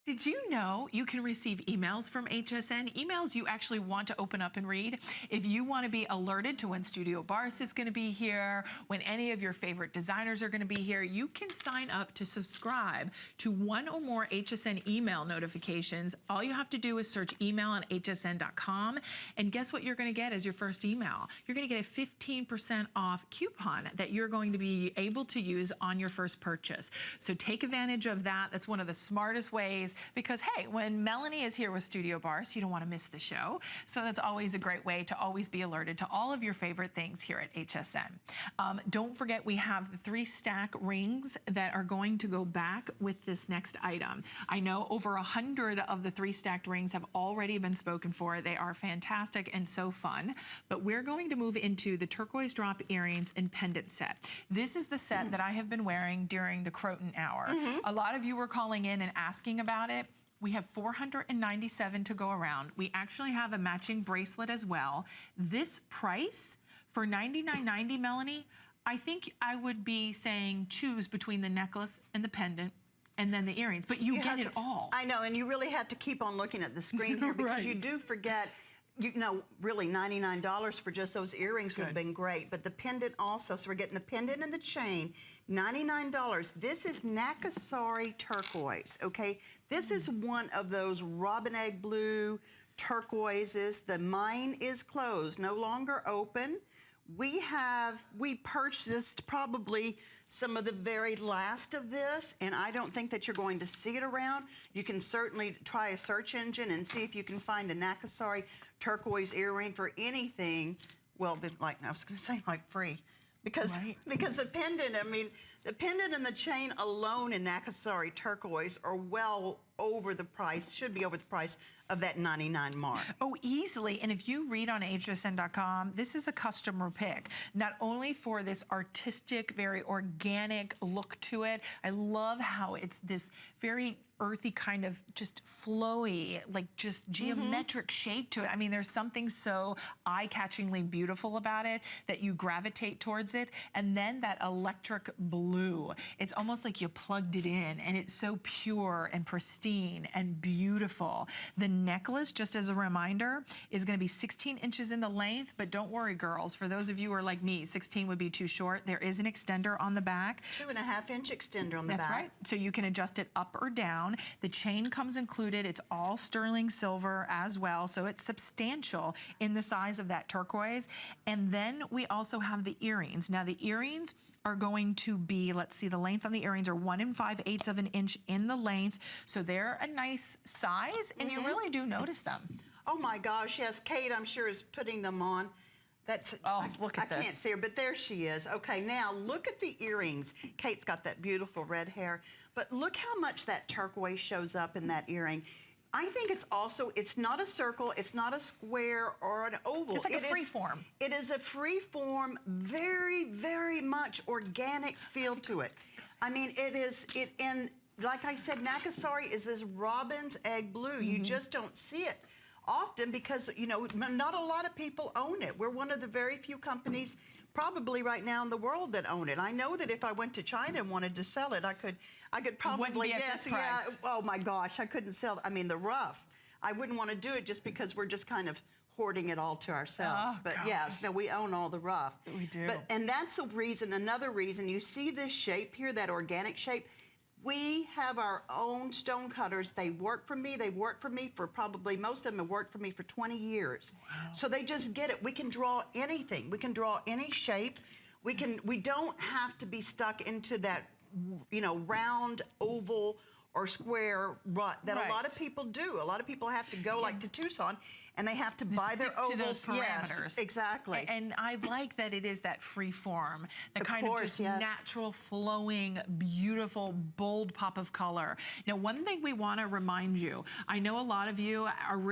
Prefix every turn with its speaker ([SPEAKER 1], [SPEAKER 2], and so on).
[SPEAKER 1] Did you know you can receive emails from HSN? Emails you actually want to open up and read. If you want to be alerted to when Studio Barse is going to be here, when any of your favorite designers are going to be here, you can sign up to subscribe to one or more HSN email notifications. All you have to do is search email on hsn.com, and guess what you're going to get as your first email? You're going to get a 15% off coupon that you're going to be able to use on your first purchase. So take advantage of that. That's one of the smartest ways, because hey, when Melanie is here with Studio Barse, you don't want to miss the show. So that's always a great way to always be alerted to all of your favorite things here at HSN. Don't forget, we have the 3-stack rings that are going to go back with this next item. I know over 100 of the 3-stacked rings have already been spoken for. They are fantastic and so fun, but we're going to move into the turquoise drop earrings and pendant set. This is the set that I have been wearing during the Croton hour. A lot of you were calling in and asking about it. We have 497 to go around. We actually have a matching bracelet as well. This price for $99.90, Melanie, I think I would be saying choose between the necklace and the pendant and then the earrings, but you get it all.
[SPEAKER 2] I know, and you really have to keep on looking at the screen here because you do forget. You know, really $99 for just those earrings would have been great, but the pendant also, so we're getting the pendant and the chain, $99. This is Nakasari turquoise, okay? This is one of those robin egg blue turquoises. The mine is closed, no longer open. We purchased probably some of the very last of this, and I don't think that you're going to see it around. You can certainly try a search engine and see if you can find a Nakasari turquoise earring for anything. Well, like I was going to say, like free. Because the pendant, I mean, the pendant and the chain alone in Nakasari turquoise are well over the price, should be over the price of that $99 mark.
[SPEAKER 1] Oh, easily. And if you read on hsn.com, this is a customer pick, not only for this artistic, very organic look to it. I love how it's this very earthy kind of just flowy, like just geometric shape to it. I mean, there's something so eye-catchingly beautiful about it that you gravitate towards it. And then that electric blue, it's almost like you plugged it in, and it's so pure and pristine and beautiful. The necklace, just as a reminder, is going to be 16 inches in the length, but don't worry, girls. For those of you who are like me, 16 would be too short. There is an extender on the back.
[SPEAKER 2] 2.5-inch extender on the back.
[SPEAKER 1] That's right. So you can adjust it up or down. The chain comes included. It's all sterling silver as well, so it's substantial in the size of that turquoise. And then we also have the earrings. Now the earrings are going to be, let's see, the length on the earrings are 1 5/8 of an inch in the length. So they're a nice size, and you really do notice them.
[SPEAKER 2] Oh my gosh, yes, Kate, I'm sure, is putting them on. That's,
[SPEAKER 1] look at this.
[SPEAKER 2] I can't see her, but there she is. Okay, now look at the earrings. Kate's got that beautiful red hair, but look how much that turquoise shows up in that earring. I think it's also, it's not a circle, it's not a square or an oval.
[SPEAKER 1] It's like a free form.
[SPEAKER 2] It is a free form, very, very much organic feel to it. I mean, and like I said, Nakasari is this robin's egg blue. You just don't see it often because, you know, not a lot of people own it. We're one of the very few companies probably right now in the world that own it. I know that if I went to China and wanted to sell it, I could probably, yes, yeah, oh my gosh, I couldn't sell it. I mean, the rough, I wouldn't want to do it just because we're just kind of hoarding it all to ourselves. But yes, no, we own all the rough.
[SPEAKER 1] We do.
[SPEAKER 2] And that's a reason, another reason, you see this shape here, that organic shape. We have our own stone cutters. They work for me. They work for me for probably, most of them have worked for me for 20 years. Wow. So they just get it. We can draw anything. We can draw any shape. We don't have to be stuck into that, you know, round, oval, or square rut that a lot of people do. A lot of people have to go like to Tucson and they have to buy their ovals.
[SPEAKER 1] To those parameters.
[SPEAKER 2] Yes, exactly.
[SPEAKER 1] And I like that it is that free form, that kind of just natural, flowing, beautiful, bold pop of color. Now, one thing we want to remind you, I know a lot of you are really